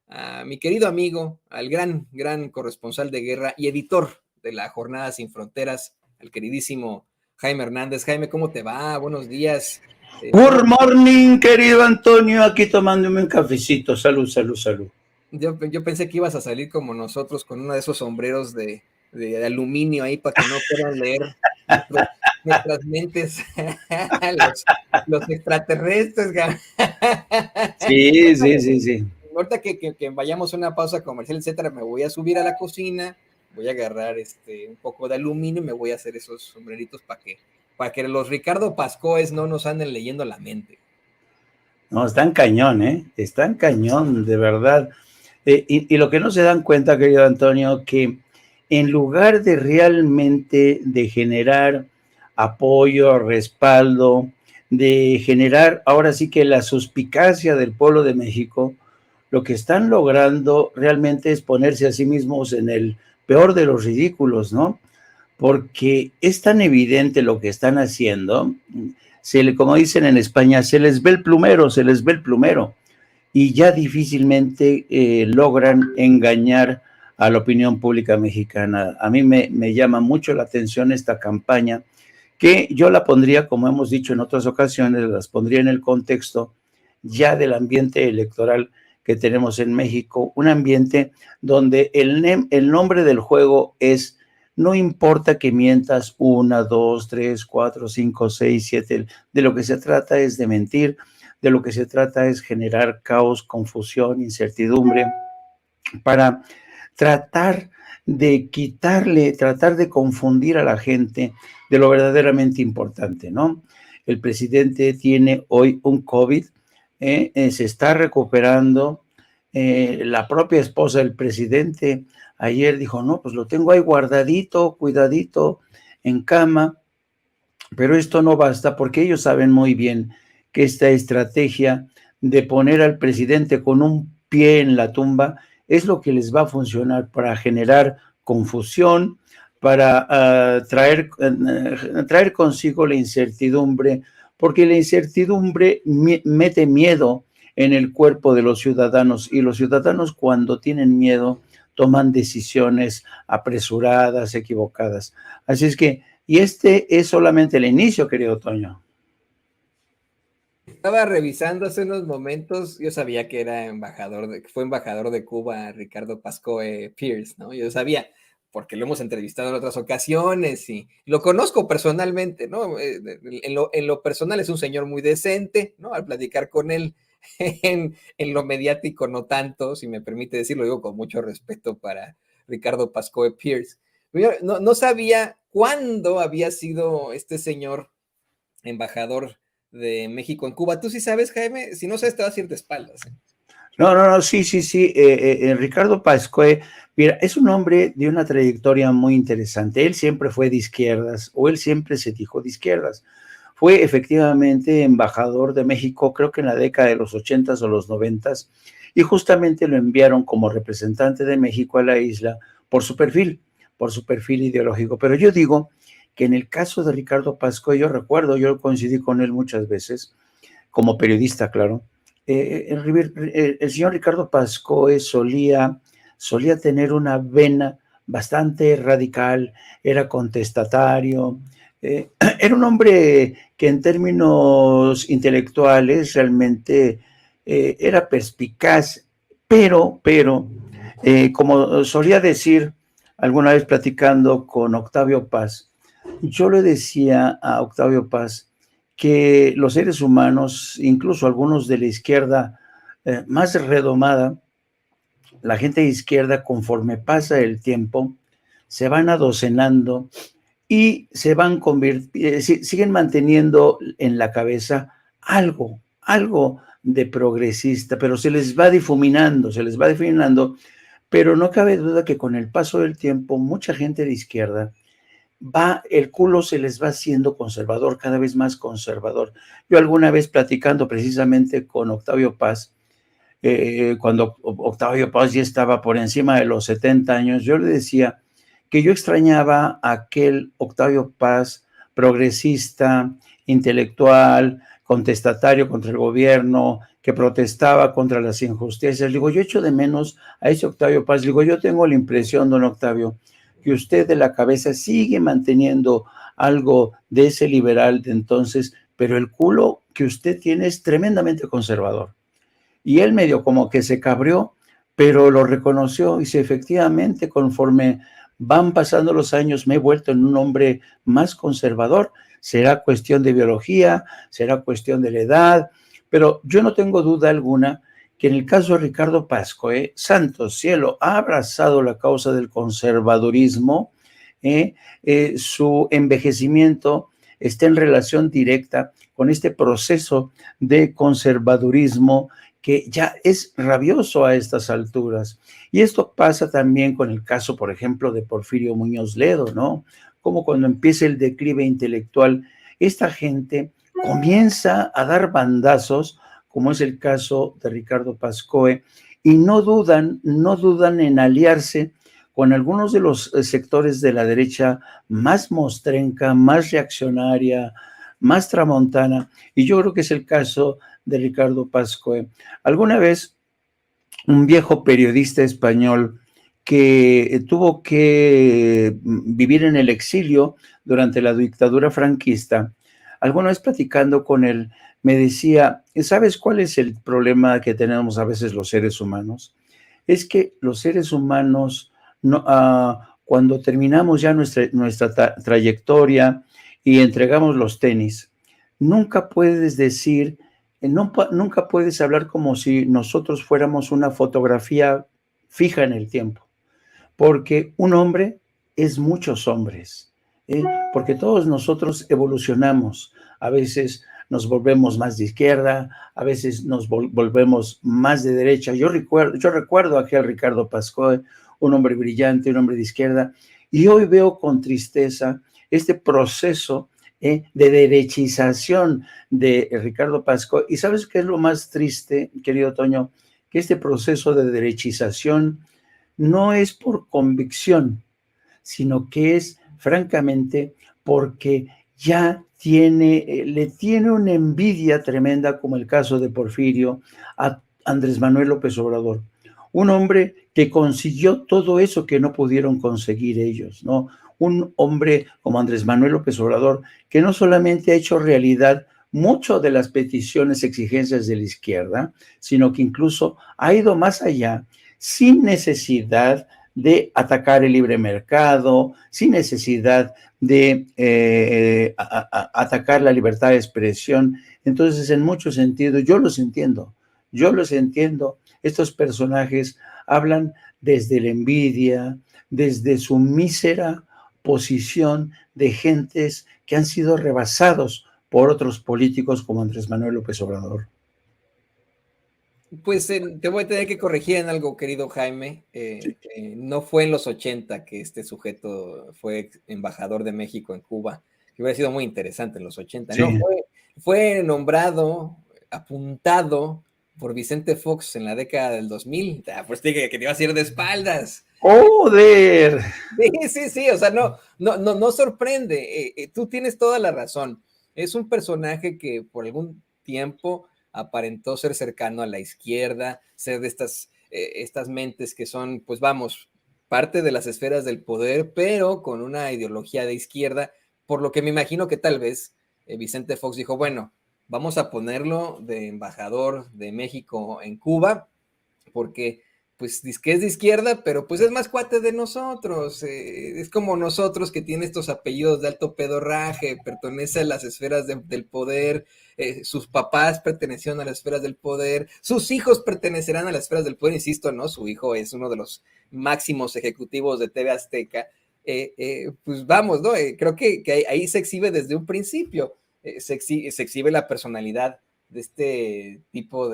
A mi querido amigo, al gran corresponsal de guerra y editor de la Jornada Sin Fronteras, al queridísimo Jaime Hernández. Jaime, ¿cómo te va? Buenos días. Good morning, querido Antonio, aquí tomándome un cafecito. Salud, salud, salud. Yo pensé que ibas a salir como nosotros con uno de esos sombreros de aluminio ahí para que no puedan leer nuestras mentes los extraterrestres. Sí. Ahorita que vayamos a una pausa comercial, etcétera, me voy a subir a la cocina, voy a agarrar un poco de aluminio y me voy a hacer esos sombreritos para que los Ricardo Pascoes no nos anden leyendo la mente. No, están cañón, están cañón, de verdad. Y lo que no se dan cuenta, querido Antonio, que en lugar de realmente de generar apoyo, respaldo, de generar ahora sí que la suspicacia del pueblo de México, lo que están logrando realmente es ponerse a sí mismos en el peor de los ridículos, ¿no? Porque es tan evidente lo que están haciendo, como dicen en España, se les ve el plumero, y ya difícilmente logran engañar a la opinión pública mexicana. A mí me llama mucho la atención esta campaña, que yo la pondría, como hemos dicho en otras ocasiones, las pondría en el contexto ya del ambiente electoral que tenemos en México, un ambiente donde el nombre del juego es: no importa que mientas 1, 2, 3, 4, 5, 6, 7, de lo que se trata es de mentir, de lo que se trata es generar caos, confusión, incertidumbre, para tratar de tratar de confundir a la gente de lo verdaderamente importante, ¿no? El presidente tiene hoy un COVID, se está recuperando, la propia esposa del presidente ayer dijo, no, pues lo tengo ahí guardadito, cuidadito, en cama, pero esto no basta porque ellos saben muy bien que esta estrategia de poner al presidente con un pie en la tumba es lo que les va a funcionar para generar confusión, para traer consigo la incertidumbre, porque la incertidumbre mete miedo en el cuerpo de los ciudadanos, y los ciudadanos cuando tienen miedo toman decisiones apresuradas, equivocadas. Así es que, y este es solamente el inicio, querido Toño. Estaba revisando hace unos momentos, yo sabía que fue embajador de Cuba, Ricardo Pascoe Pierce, ¿no? Yo sabía, porque lo hemos entrevistado en otras ocasiones y lo conozco personalmente, ¿no? En lo personal es un señor muy decente, ¿no? Al platicar con él, en lo mediático no tanto, si me permite decirlo, digo con mucho respeto para Ricardo Pascoe Pierce. Yo no sabía cuándo había sido este señor embajador de México en Cuba. ¿Tú sí sabes, Jaime? Si no sabes, te vas a ir de espaldas. No, sí. Ricardo Pascoe, mira, es un hombre de una trayectoria muy interesante. Él siempre fue de izquierdas, o él siempre se dijo de izquierdas. Fue efectivamente embajador de México, creo que en la década de los 80s o los 90s, y justamente lo enviaron como representante de México a la isla por su perfil ideológico. Pero yo digo que en el caso de Ricardo Pascoe, yo coincidí con él muchas veces, como periodista, claro. El señor Ricardo Pascoe solía tener una vena bastante radical, era contestatario, era un hombre que en términos intelectuales realmente era perspicaz, pero como solía decir alguna vez platicando con Octavio Paz, yo le decía a Octavio Paz que los seres humanos, incluso algunos de la izquierda más redomada, la gente de izquierda, conforme pasa el tiempo, se van adocenando y se van siguen manteniendo en la cabeza algo de progresista, pero se les va difuminando, pero no cabe duda que con el paso del tiempo, mucha gente de izquierda el culo se les va haciendo conservador, cada vez más conservador. Yo alguna vez platicando precisamente con Octavio Paz, cuando Octavio Paz ya estaba por encima de los 70 años, yo le decía que yo extrañaba a aquel Octavio Paz progresista, intelectual, contestatario contra el gobierno, que protestaba contra las injusticias. Le digo, yo echo de menos a ese Octavio Paz. Le digo, yo tengo la impresión, don Octavio, que usted de la cabeza sigue manteniendo algo de ese liberal de entonces, pero el culo que usted tiene es tremendamente conservador. Y él medio como que se cabrió, pero lo reconoció y dice, efectivamente, conforme van pasando los años, me he vuelto en un hombre más conservador. Será cuestión de biología, será cuestión de la edad, pero yo no tengo duda alguna que en el caso de Ricardo Pascoe, santo cielo, ha abrazado la causa del conservadurismo, su envejecimiento está en relación directa con este proceso de conservadurismo que ya es rabioso a estas alturas. Y esto pasa también con el caso, por ejemplo, de Porfirio Muñoz Ledo, ¿no? Como cuando empieza el declive intelectual, esta gente comienza a dar bandazos, como es el caso de Ricardo Pascoe, y no dudan en aliarse con algunos de los sectores de la derecha más mostrenca, más reaccionaria, más tramontana, y yo creo que es el caso de Ricardo Pascoe. Alguna vez un viejo periodista español que tuvo que vivir en el exilio durante la dictadura franquista, alguna vez platicando con él, me decía, ¿sabes cuál es el problema que tenemos a veces los seres humanos? Es que los seres humanos, no, cuando terminamos ya nuestra trayectoria y entregamos los tenis, nunca puedes decir, nunca puedes hablar como si nosotros fuéramos una fotografía fija en el tiempo, porque un hombre es muchos hombres, ¿eh? Porque todos nosotros evolucionamos, a veces nos volvemos más de izquierda, a veces nos volvemos más de derecha. Yo recuerdo a aquel Ricardo Pascoe, un hombre brillante, un hombre de izquierda, y hoy veo con tristeza este proceso de derechización de Ricardo Pascoe. ¿Y sabes qué es lo más triste, querido Toño? Que este proceso de derechización no es por convicción, sino que es francamente porque ya le tiene una envidia tremenda, como el caso de Porfirio, a Andrés Manuel López Obrador. Un hombre que consiguió todo eso que no pudieron conseguir ellos, ¿no? Un hombre como Andrés Manuel López Obrador, que no solamente ha hecho realidad mucho de las peticiones, exigencias de la izquierda, sino que incluso ha ido más allá, sin necesidad de atacar el libre mercado, sin necesidad de atacar la libertad de expresión. Entonces, en muchos sentidos, yo los entiendo. Estos personajes hablan desde la envidia, desde su mísera posición de gentes que han sido rebasados por otros políticos como Andrés Manuel López Obrador. Pues te voy a tener que corregir en algo, querido Jaime. No fue en los 80 que este sujeto fue embajador de México en Cuba, que hubiera sido muy interesante en los 80. Sí. No, fue nombrado, apuntado por Vicente Fox en la década del 2000. Pues que te iba a ir de espaldas. ¡Joder! Sí, o sea, no sorprende. Tú tienes toda la razón. Es un personaje que por algún tiempo aparentó ser cercano a la izquierda, ser de estas mentes que son, pues vamos, parte de las esferas del poder, pero con una ideología de izquierda, por lo que me imagino que tal vez Vicente Fox dijo, bueno, vamos a ponerlo de embajador de México en Cuba, porque pues que es de izquierda, pero pues es más cuate de nosotros, es como nosotros que tiene estos apellidos de alto pedorraje, pertenece a las esferas del poder, sus papás pertenecieron a las esferas del poder, sus hijos pertenecerán a las esferas del poder, insisto, ¿no? Su hijo es uno de los máximos ejecutivos de TV Azteca, pues vamos, ¿no? Creo que ahí se exhibe desde un principio, se exhibe la personalidad de este tipo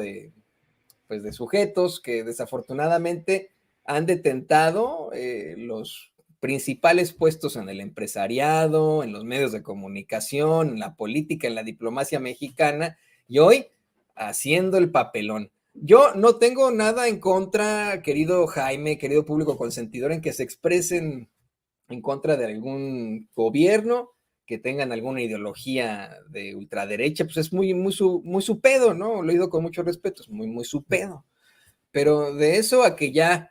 pues de sujetos que desafortunadamente han detentado los principales puestos en el empresariado, en los medios de comunicación, en la política, en la diplomacia mexicana, y hoy haciendo el papelón. Yo no tengo nada en contra, querido Jaime, querido público consentidor, en que se expresen en contra de algún gobierno, que tengan alguna ideología de ultraderecha, pues es muy su pedo, ¿no? Lo he oído con mucho respeto, es muy su pedo. Pero de eso a que ya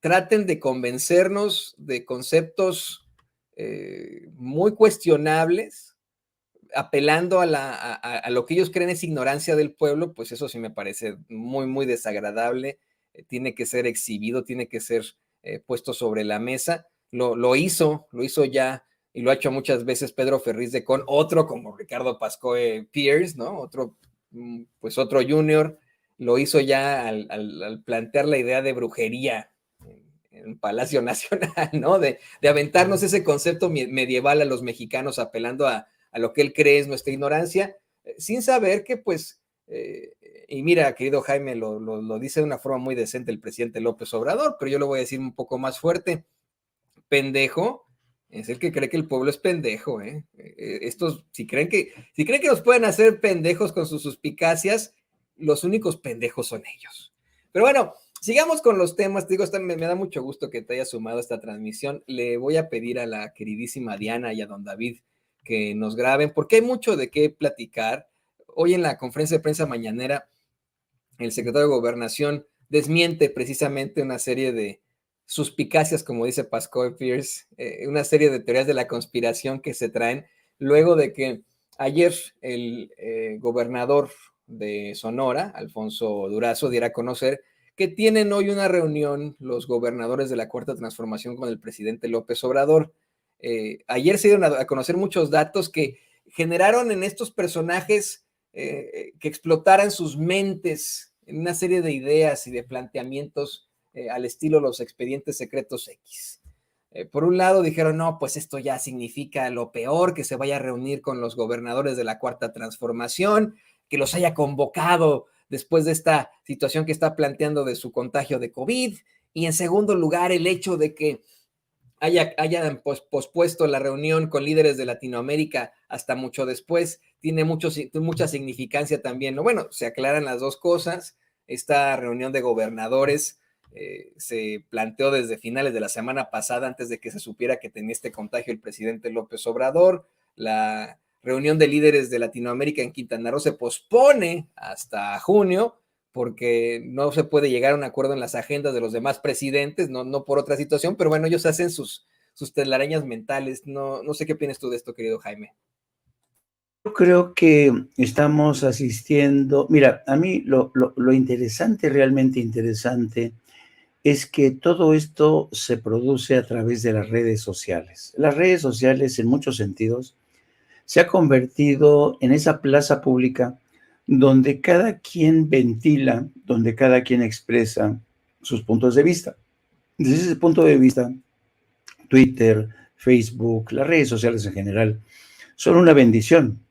traten de convencernos de conceptos muy cuestionables, apelando a lo que ellos creen es ignorancia del pueblo, pues eso sí me parece muy desagradable. Tiene que ser exhibido, tiene que ser puesto sobre la mesa. Lo hizo ya y lo ha hecho muchas veces Pedro Ferriz de Con, otro como Ricardo Pascoe Pierce, ¿no? Pues otro junior, lo hizo ya al plantear la idea de brujería en Palacio Nacional, ¿no? De aventarnos ese concepto medieval a los mexicanos, apelando a lo que él cree es nuestra ignorancia, sin saber que, pues, y mira, querido Jaime, lo dice de una forma muy decente el presidente López Obrador, pero yo lo voy a decir un poco más fuerte. Pendejo es el que cree que el pueblo es pendejo, ¿eh? Estos, si creen que nos pueden hacer pendejos con sus suspicacias, los únicos pendejos son ellos. Pero bueno, sigamos con los temas. Te digo, me da mucho gusto que te hayas sumado a esta transmisión. Le voy a pedir a la queridísima Diana y a don David que nos graben, porque hay mucho de qué platicar. Hoy en la conferencia de prensa mañanera, el secretario de Gobernación desmiente precisamente una serie de suspicacias, como dice Pascoe Pierce, una serie de teorías de la conspiración que se traen luego de que ayer el gobernador de Sonora, Alfonso Durazo, diera a conocer que tienen hoy una reunión los gobernadores de la Cuarta Transformación con el presidente López Obrador. Ayer se dieron a conocer muchos datos que generaron en estos personajes que explotaran sus mentes en una serie de ideas y de planteamientos al estilo los expedientes secretos X. Por un lado dijeron, no, pues esto ya significa lo peor, que se vaya a reunir con los gobernadores de la Cuarta Transformación, que los haya convocado después de esta situación que está planteando de su contagio de COVID. Y en segundo lugar, el hecho de que hayan pospuesto la reunión con líderes de Latinoamérica hasta mucho después, tiene mucha significancia también. Bueno, se aclaran las dos cosas. Esta reunión de gobernadores se planteó desde finales de la semana pasada, antes de que se supiera que tenía este contagio el presidente López Obrador. La reunión de líderes de Latinoamérica en Quintana Roo se pospone hasta junio, porque no se puede llegar a un acuerdo en las agendas de los demás presidentes, no por otra situación, pero bueno, ellos hacen sus telarañas mentales. No sé qué opinas tú de esto, querido Jaime. Yo creo que estamos asistiendo, mira, a mí lo interesante, realmente interesante, es que todo esto se produce a través de las redes sociales. Las redes sociales, en muchos sentidos, se ha convertido en esa plaza pública donde cada quien ventila, donde cada quien expresa sus puntos de vista. Desde ese punto de vista, Twitter, Facebook, las redes sociales en general, son una bendición,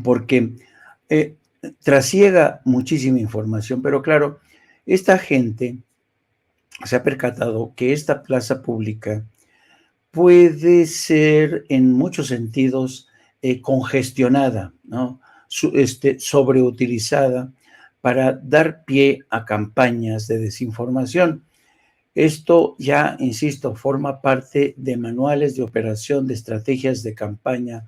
porque trasiega muchísima información, pero claro, esta gente se ha percatado que esta plaza pública puede ser en muchos sentidos congestionada, ¿no? Sobreutilizada para dar pie a campañas de desinformación. Esto ya, insisto, forma parte de manuales de operación, de estrategias de campaña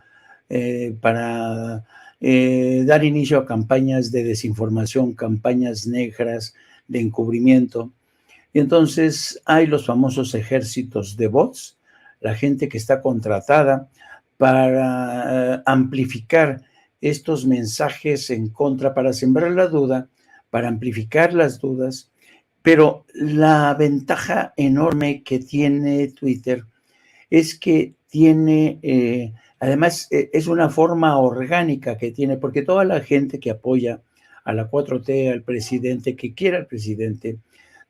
para dar inicio a campañas de desinformación, campañas negras de encubrimiento. Y entonces hay los famosos ejércitos de bots, la gente que está contratada para amplificar estos mensajes en contra, para sembrar la duda, para amplificar las dudas. Pero la ventaja enorme que tiene Twitter es que tiene, además, es una forma orgánica que tiene, porque toda la gente que apoya a la 4T, al presidente, que quiera al presidente,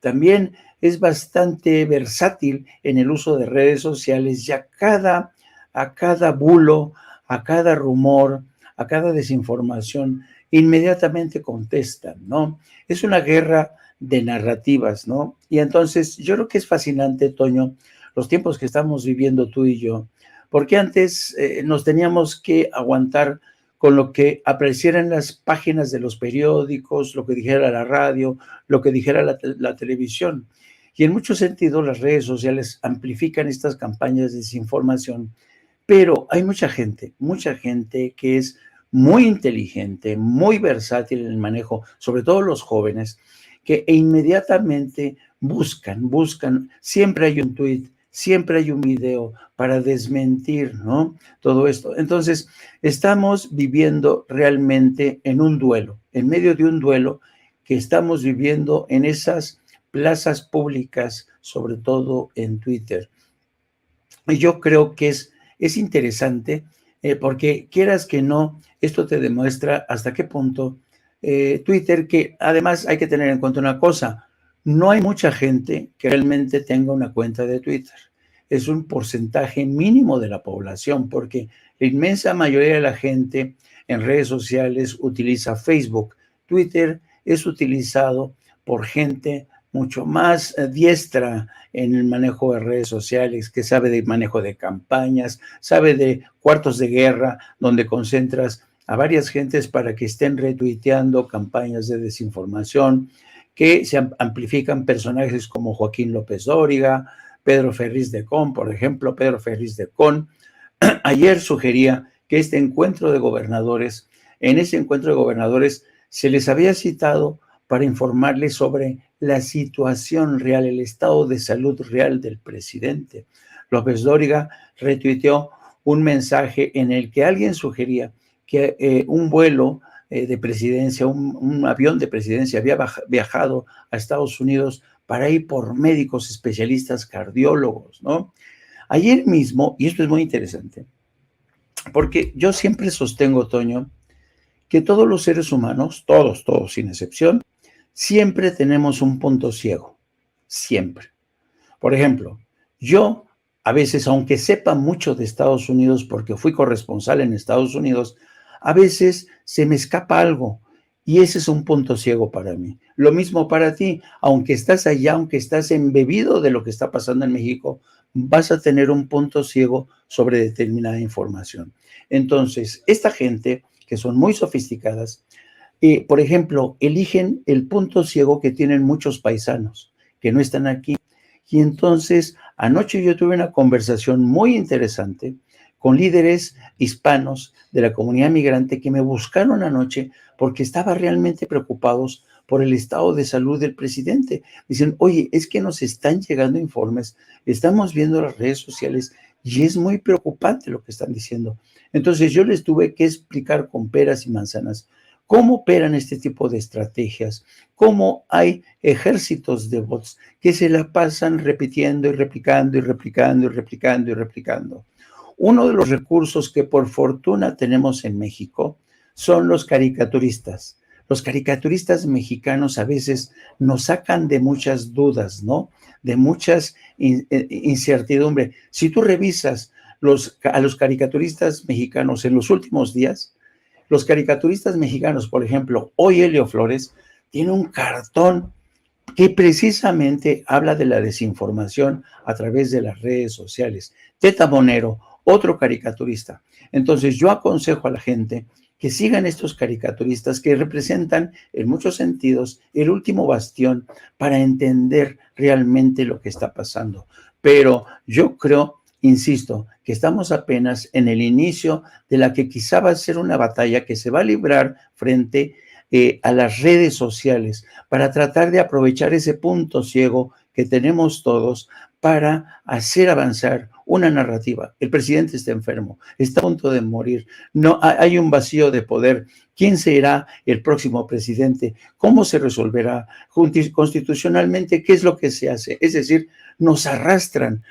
también es bastante versátil en el uso de redes sociales y a cada bulo, a cada rumor, a cada desinformación, inmediatamente contestan, ¿no? Es una guerra de narrativas, ¿no? Y entonces yo creo que es fascinante, Toño, los tiempos que estamos viviendo tú y yo, porque antes nos teníamos que aguantar con lo que apareciera en las páginas de los periódicos, lo que dijera la radio, lo que dijera la televisión. Y en muchos sentidos las redes sociales amplifican estas campañas de desinformación, Pero hay mucha gente que es muy inteligente, muy versátil en el manejo, sobre todo los jóvenes, que inmediatamente buscan, siempre hay un tweet, siempre hay un video para desmentir, ¿no? Todo esto. Entonces, estamos viviendo realmente en un duelo, en medio de un duelo que estamos viviendo en esas plazas públicas, sobre todo en Twitter. Y yo creo que es interesante porque quieras que no, esto te demuestra hasta qué punto Twitter, que además hay que tener en cuenta una cosa, no hay mucha gente que realmente tenga una cuenta de Twitter. Es un porcentaje mínimo de la población porque la inmensa mayoría de la gente en redes sociales utiliza Facebook. Twitter es utilizado por gente mucho más diestra en el manejo de redes sociales, que sabe de manejo de campañas, sabe de cuartos de guerra, donde concentras a varias gentes para que estén retuiteando campañas de desinformación, que se amplifican personajes como Joaquín López Dóriga, Pedro Ferriz de Con, por ejemplo, Pedro Ferriz de Con. Ayer sugería que este encuentro de gobernadores, en ese encuentro de gobernadores se les había citado para informarles sobre la situación real, el estado de salud real del presidente. López Dóriga retuiteó un mensaje en el que alguien sugería que un vuelo de presidencia, un avión de presidencia había viajado a Estados Unidos para ir por médicos especialistas cardiólogos, ¿no? Ayer mismo, y esto es muy interesante, porque yo siempre sostengo, Toño, que todos los seres humanos, todos, sin excepción, siempre tenemos un punto ciego, siempre. Por ejemplo, yo a veces, aunque sepa mucho de Estados Unidos porque fui corresponsal en Estados Unidos, a veces se me escapa algo y ese es un punto ciego para mí. Lo mismo para ti, aunque estás allá, aunque estás embebido de lo que está pasando en México, vas a tener un punto ciego sobre determinada información. Entonces, esta gente que son muy sofisticadas, por ejemplo, eligen el punto ciego que tienen muchos paisanos que no están aquí. Y entonces, anoche yo tuve una conversación muy interesante con líderes hispanos de la comunidad migrante que me buscaron anoche porque estaban realmente preocupados por el estado de salud del presidente. Dicen, oye, es que nos están llegando informes, estamos viendo las redes sociales y es muy preocupante lo que están diciendo. Entonces yo les tuve que explicar con peras y manzanas cómo operan este tipo de estrategias, cómo hay ejércitos de bots que se la pasan repitiendo y replicando y replicando y replicando y replicando. Uno de los recursos que por fortuna tenemos en México son los caricaturistas. Los caricaturistas mexicanos a veces nos sacan de muchas dudas, ¿no? De muchas incertidumbre. Si tú revisas a los caricaturistas mexicanos en los últimos días, los caricaturistas mexicanos, por ejemplo, hoy Helio Flores tiene un cartón que precisamente habla de la desinformación a través de las redes sociales. Teta Monero, otro caricaturista. Entonces yo aconsejo a la gente que sigan estos caricaturistas que representan en muchos sentidos el último bastión para entender realmente lo que está pasando. Pero yo creo, insisto, que estamos apenas en el inicio de la que quizá va a ser una batalla que se va a librar frente a las redes sociales para tratar de aprovechar ese punto ciego que tenemos todos para hacer avanzar una narrativa. El presidente está enfermo, está a punto de morir, no hay un vacío de poder. ¿Quién será el próximo presidente? ¿Cómo se resolverá constitucionalmente? ¿Qué es lo que se hace? Es decir, nos arrastran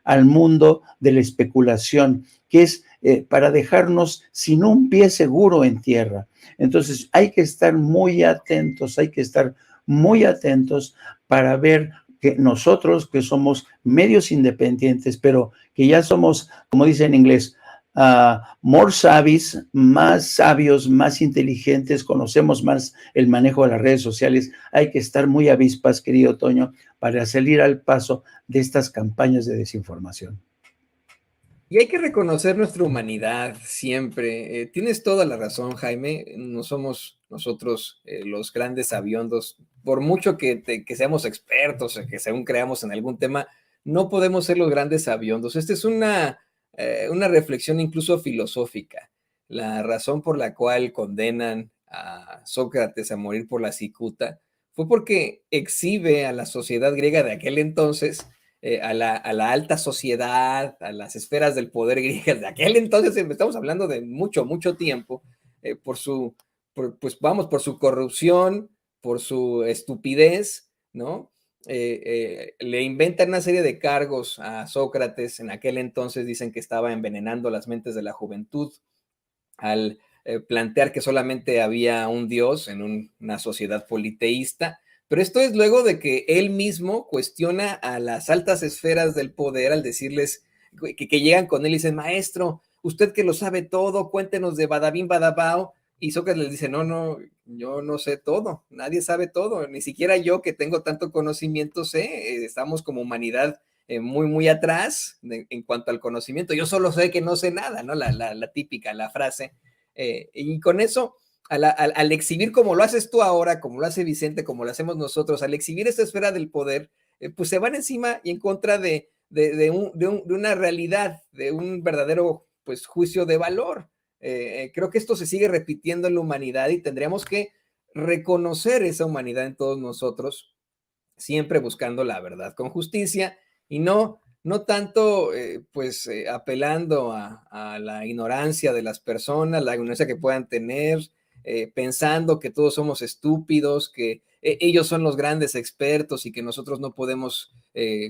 al mundo de la especulación, que es para dejarnos sin un pie seguro en tierra. Entonces hay que estar muy atentos, para ver que nosotros que somos medios independientes, pero que ya somos, como dice en inglés, more savies, más sabios, más inteligentes, conocemos más el manejo de las redes sociales, hay que estar muy avispas, querido Toño, para salir al paso de estas campañas de desinformación. Y hay que reconocer nuestra humanidad siempre. Tienes toda la razón, Jaime. No somos nosotros los grandes sabiondos. Por mucho que seamos expertos, que según creamos en algún tema, no podemos ser los grandes sabiondos. Esta es una una reflexión incluso filosófica. La razón por la cual condenan a Sócrates a morir por la cicuta fue porque exhibe a la sociedad griega de aquel entonces, a la alta sociedad, a las esferas del poder griegas de aquel entonces, estamos hablando de mucho, mucho tiempo, por su, pues vamos, por su corrupción, por su estupidez, ¿no? Le inventan una serie de cargos a Sócrates. En aquel entonces dicen que estaba envenenando las mentes de la juventud al plantear que solamente había un Dios en una sociedad politeísta. Pero esto es luego de que él mismo cuestiona a las altas esferas del poder al decirles que llegan con él y dicen, maestro, usted que lo sabe todo, cuéntenos de Badabín Badabao. Y Sócrates les dice, no, yo no sé todo, nadie sabe todo, ni siquiera yo que tengo tanto conocimiento sé, estamos como humanidad muy, muy atrás en cuanto al conocimiento, yo solo sé que no sé nada, ¿no? La típica, la frase. Y con eso, al exhibir como lo haces tú ahora, como lo hace Vicente, como lo hacemos nosotros, al exhibir esta esfera del poder, pues se van encima y en contra de una realidad, de un verdadero pues, juicio de valor. Creo que esto se sigue repitiendo en la humanidad y tendríamos que reconocer esa humanidad en todos nosotros, siempre buscando la verdad con justicia y no tanto apelando a la ignorancia de las personas, la ignorancia que puedan tener, pensando que todos somos estúpidos, que ellos son los grandes expertos y que nosotros no podemos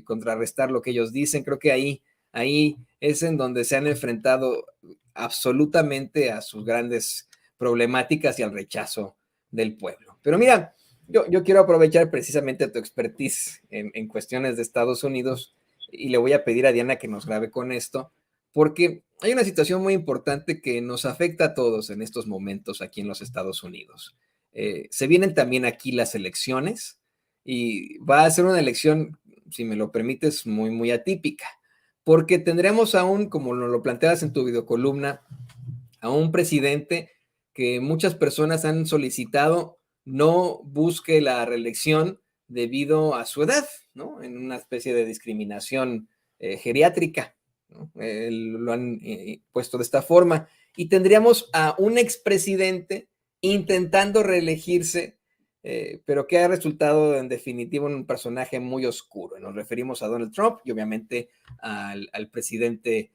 contrarrestar lo que ellos dicen. Creo que ahí es en donde se han enfrentado absolutamente a sus grandes problemáticas y al rechazo del pueblo. Pero mira, yo quiero aprovechar precisamente tu expertise en cuestiones de Estados Unidos y le voy a pedir a Diana que nos grabe con esto, porque hay una situación muy importante que nos afecta a todos en estos momentos aquí en los Estados Unidos. Se vienen también aquí las elecciones y va a ser una elección, si me lo permites, muy, muy atípica, porque tendremos aún, como lo planteabas en tu videocolumna, a un presidente que muchas personas han solicitado no busque la reelección debido a su edad, ¿no? En una especie de discriminación geriátrica, ¿no? Lo han puesto de esta forma. Y tendríamos a un expresidente intentando reelegirse, pero que ha resultado en definitiva un personaje muy oscuro. Nos referimos a Donald Trump y obviamente al presidente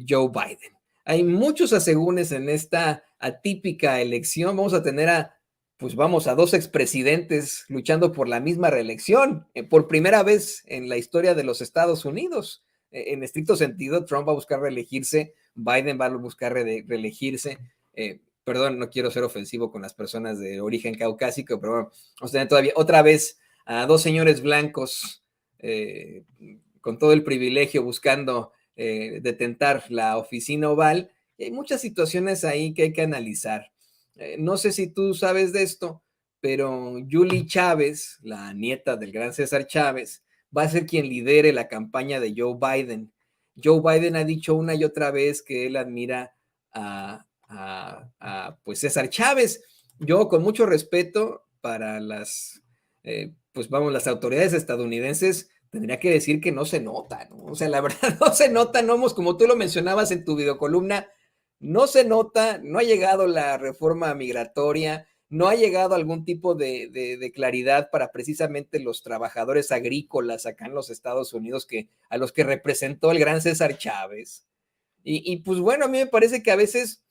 Joe Biden. Hay muchos asegúnes en esta atípica elección. Vamos a tener a dos expresidentes luchando por la misma reelección, por primera vez en la historia de los Estados Unidos. En estricto sentido, Trump va a buscar reelegirse, Biden va a buscar reelegirse. Perdón, no quiero ser ofensivo con las personas de origen caucásico, pero bueno, vamos a tener todavía otra vez a dos señores blancos con todo el privilegio buscando detentar la oficina oval. Y hay muchas situaciones ahí que hay que analizar. No sé si tú sabes de esto, pero Julie Chávez, la nieta del gran César Chávez, va a ser quien lidere la campaña de Joe Biden. Joe Biden ha dicho una y otra vez que él admira pues César Chávez. Yo, con mucho respeto para las autoridades estadounidenses, tendría que decir que no se nota, ¿no? O sea, la verdad no se nota, no, como tú lo mencionabas en tu videocolumna, no se nota, no ha llegado la reforma migratoria, no ha llegado algún tipo de claridad para precisamente los trabajadores agrícolas acá en los Estados Unidos a los que representó el gran César Chávez. Y pues bueno, a mí me parece que a veces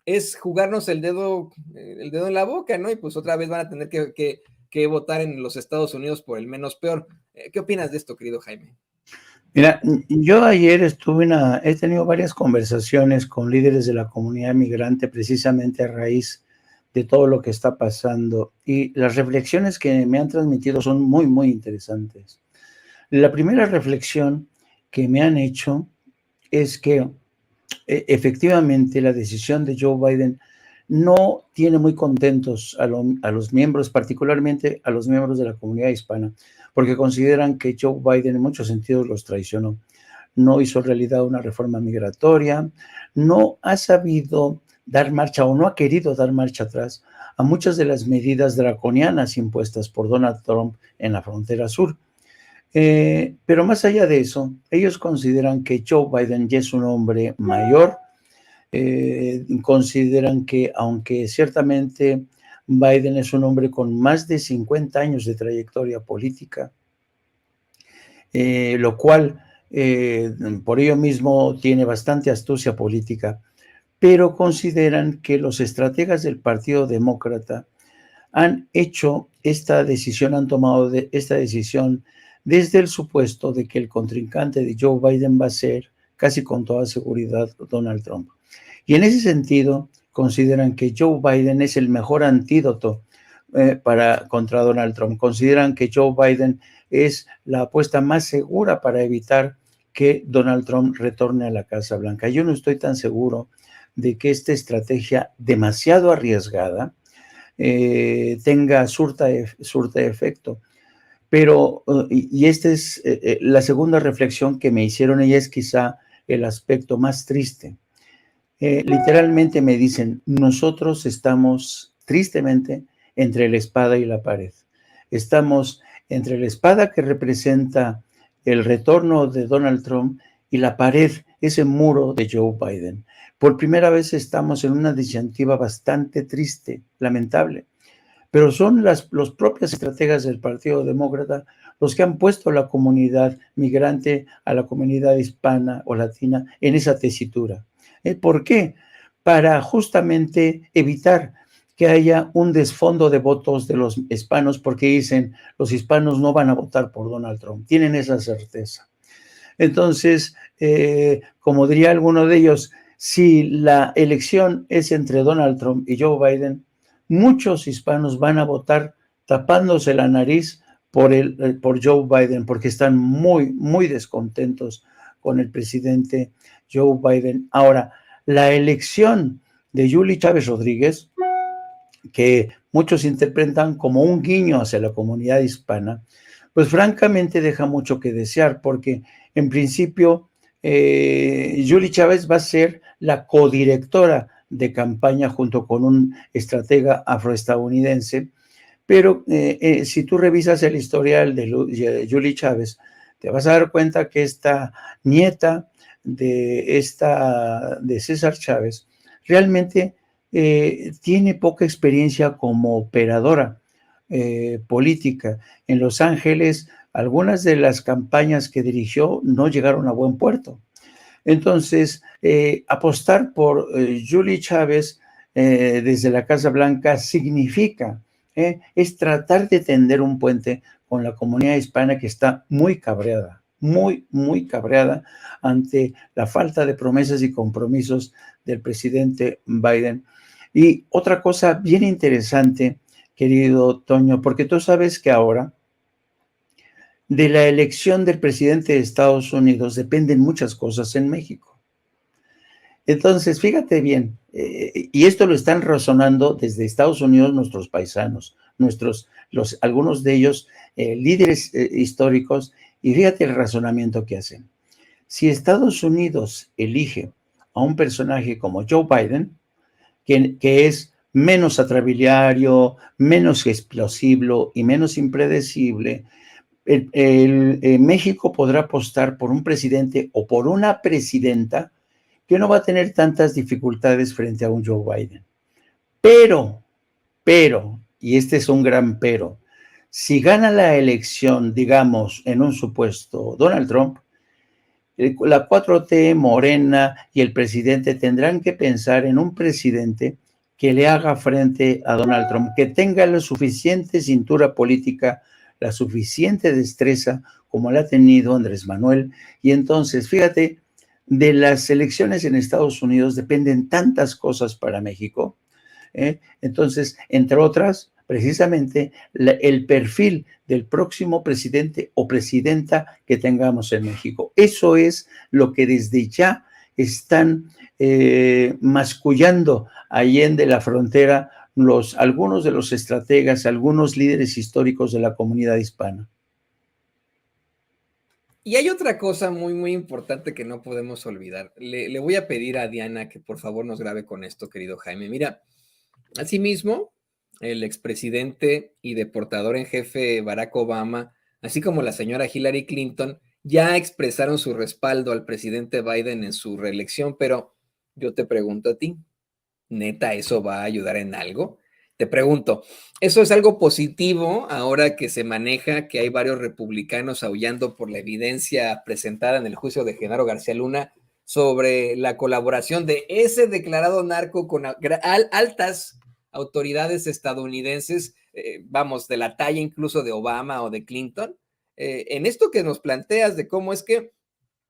es jugarnos el dedo en la boca, ¿no? Y pues otra vez van a tener que votar en los Estados Unidos por el menos peor. ¿Qué opinas de esto, querido Jaime? Mira, yo ayer he tenido varias conversaciones con líderes de la comunidad migrante precisamente a raíz de todo lo que está pasando y las reflexiones que me han transmitido son muy, muy interesantes. La primera reflexión que me han hecho es que efectivamente la decisión de Joe Biden no tiene muy contentos a los miembros, particularmente a los miembros de la comunidad hispana, porque consideran que Joe Biden en muchos sentidos los traicionó. No hizo realidad una reforma migratoria, no ha sabido dar marcha o no ha querido dar marcha atrás a muchas de las medidas draconianas impuestas por Donald Trump en la frontera sur. Pero más allá de eso, ellos consideran que Joe Biden ya es un hombre mayor, consideran que aunque ciertamente Biden es un hombre con más de 50 años de trayectoria política, lo cual por ello mismo tiene bastante astucia política, pero consideran que los estrategas del Partido Demócrata han hecho esta decisión, han tomado esta decisión desde el supuesto de que el contrincante de Joe Biden va a ser, casi con toda seguridad, Donald Trump. Y en ese sentido, consideran que Joe Biden es el mejor antídoto contra Donald Trump. Consideran que Joe Biden es la apuesta más segura para evitar que Donald Trump retorne a la Casa Blanca. Yo no estoy tan seguro de que esta estrategia demasiado arriesgada surta efecto. Pero, y esta es la segunda reflexión que me hicieron, y es quizá el aspecto más triste. Literalmente me dicen, nosotros estamos tristemente entre la espada y la pared. Estamos entre la espada que representa el retorno de Donald Trump y la pared, ese muro de Joe Biden. Por primera vez estamos en una disyuntiva bastante triste, lamentable, pero son los propios estrategas del Partido Demócrata los que han puesto a la comunidad migrante, a la comunidad hispana o latina en esa tesitura. ¿Por qué? Para justamente evitar que haya un desfondo de votos de los hispanos, porque dicen, los hispanos no van a votar por Donald Trump, tienen esa certeza. Entonces, como diría alguno de ellos, si la elección es entre Donald Trump y Joe Biden, muchos hispanos van a votar tapándose la nariz por Joe Biden, porque están muy, muy descontentos con el presidente Joe Biden. Ahora, la elección de Yuli Chávez Rodríguez, que muchos interpretan como un guiño hacia la comunidad hispana, pues francamente deja mucho que desear, porque en principio Yuli Chávez va a ser la codirectora de campaña junto con un estratega afroestadounidense, pero si tú revisas el historial de Yuli Chávez, te vas a dar cuenta que esta nieta de César Chávez realmente tiene poca experiencia como operadora política. En Los Ángeles, algunas de las campañas que dirigió no llegaron a buen puerto. Entonces, apostar por Yuli Chávez desde la Casa Blanca significa, es tratar de tender un puente con la comunidad hispana que está muy cabreada, muy, muy cabreada ante la falta de promesas y compromisos del presidente Biden. Y otra cosa bien interesante, querido Toño, porque tú sabes que ahora de la elección del presidente de Estados Unidos dependen muchas cosas en México. Entonces, fíjate bien, y esto lo están razonando desde Estados Unidos nuestros paisanos, algunos de ellos líderes históricos, y fíjate el razonamiento que hacen. Si Estados Unidos elige a un personaje como Joe Biden, que es menos atrabiliario, menos explosivo y menos impredecible, México podrá apostar por un presidente o por una presidenta que no va a tener tantas dificultades frente a un Joe Biden. Pero, y este es un gran pero, si gana la elección, digamos, en un supuesto Donald Trump, la 4T, Morena y el presidente tendrán que pensar en un presidente que le haga frente a Donald Trump, que tenga la suficiente cintura política, la suficiente destreza como la ha tenido Andrés Manuel. Y entonces, fíjate, de las elecciones en Estados Unidos dependen tantas cosas para México. Entonces, entre otras, precisamente el perfil del próximo presidente o presidenta que tengamos en México. Eso es lo que desde ya están mascullando allende la frontera algunos de los estrategas, algunos líderes históricos de la comunidad hispana. Y hay otra cosa muy, muy importante que no podemos olvidar. Le voy a pedir a Diana que por favor nos grabe con esto, querido Jaime. Mira, asimismo, el expresidente y deportador en jefe Barack Obama así como la señora Hillary Clinton, ya expresaron su respaldo al presidente Biden en su reelección, pero yo te pregunto a ti, ¿neta eso va a ayudar en algo? Te pregunto, ¿eso es algo positivo ahora que se maneja que hay varios republicanos aullando por la evidencia presentada en el juicio de Genaro García Luna sobre la colaboración de ese declarado narco con altas autoridades estadounidenses, vamos, de la talla incluso de Obama o de Clinton? En esto que nos planteas de cómo es que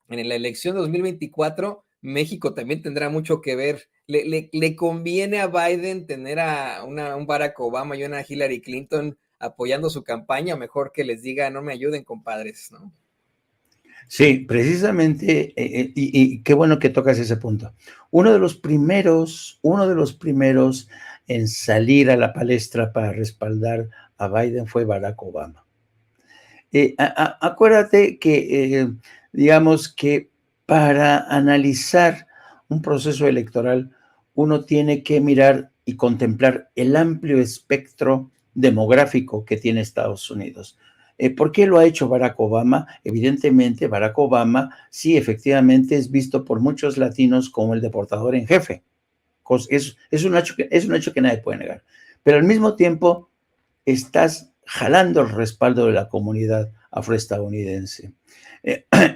en la elección de 2024 México también tendrá mucho que ver. ¿Le conviene a Biden tener a un Barack Obama y una Hillary Clinton apoyando su campaña? Mejor que les diga, no me ayuden, compadres, ¿no? Sí, precisamente, y qué bueno que tocas ese punto. Uno de los primeros en salir a la palestra para respaldar a Biden fue Barack Obama. Acuérdate que, digamos que para analizar un proceso electoral, uno tiene que mirar y contemplar el amplio espectro demográfico que tiene Estados Unidos. ¿Por qué lo ha hecho Barack Obama? Evidentemente, Barack Obama sí, efectivamente, es visto por muchos latinos como el deportador en jefe. Es un hecho que nadie puede negar. Pero al mismo tiempo, estás jalando el respaldo de la comunidad afroestadounidense.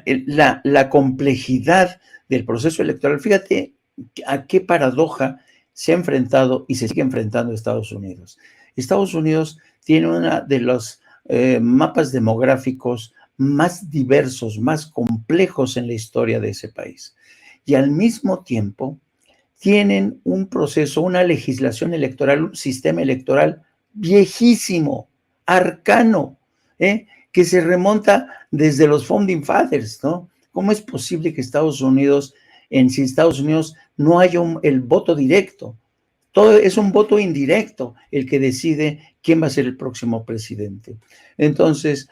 La complejidad del proceso electoral, fíjate a qué paradoja se ha enfrentado y se sigue enfrentando Estados Unidos. Estados Unidos tiene uno de los mapas demográficos más diversos, más complejos en la historia de ese país. Y al mismo tiempo tienen un proceso, una legislación electoral, un sistema electoral viejísimo, arcano, que se remonta desde los Founding Fathers, ¿no? ¿Cómo es posible que en Estados Unidos no haya el voto directo? Todo es un voto indirecto el que decide quién va a ser el próximo presidente. Entonces,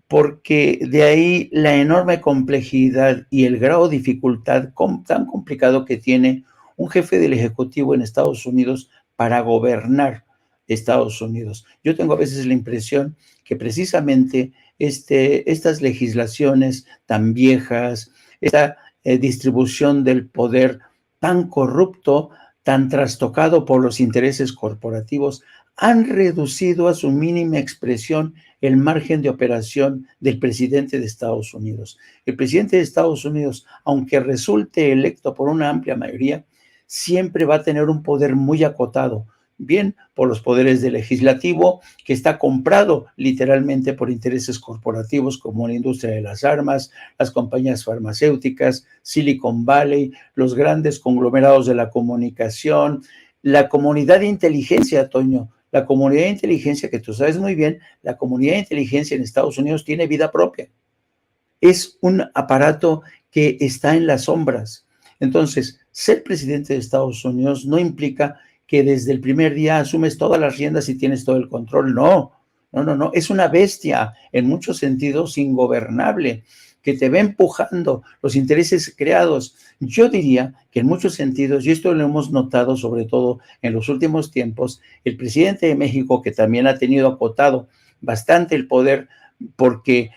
porque de ahí la enorme complejidad y el grado de dificultad tan complicado que tiene un jefe del Ejecutivo en Estados Unidos para gobernar Estados Unidos. Yo tengo a veces la impresión que precisamente estas legislaciones tan viejas, esta distribución del poder tan corrupto, tan trastocado por los intereses corporativos, han reducido a su mínima expresión el margen de operación del presidente de Estados Unidos. El presidente de Estados Unidos, aunque resulte electo por una amplia mayoría, siempre va a tener un poder muy acotado, bien por los poderes del legislativo, que está comprado literalmente por intereses corporativos como la industria de las armas, las compañías farmacéuticas, Silicon Valley, los grandes conglomerados de la comunicación, la comunidad de inteligencia, Toño, la comunidad de inteligencia, que tú sabes muy bien, la comunidad de inteligencia en Estados Unidos tiene vida propia. Es un aparato que está en las sombras. Entonces, ser presidente de Estados Unidos no implica que desde el primer día asumes todas las riendas y tienes todo el control. No. Es una bestia, en muchos sentidos ingobernable, que te va empujando los intereses creados. Yo diría que en muchos sentidos, y esto lo hemos notado sobre todo en los últimos tiempos, el presidente de México, que también ha tenido acotado bastante el poder porque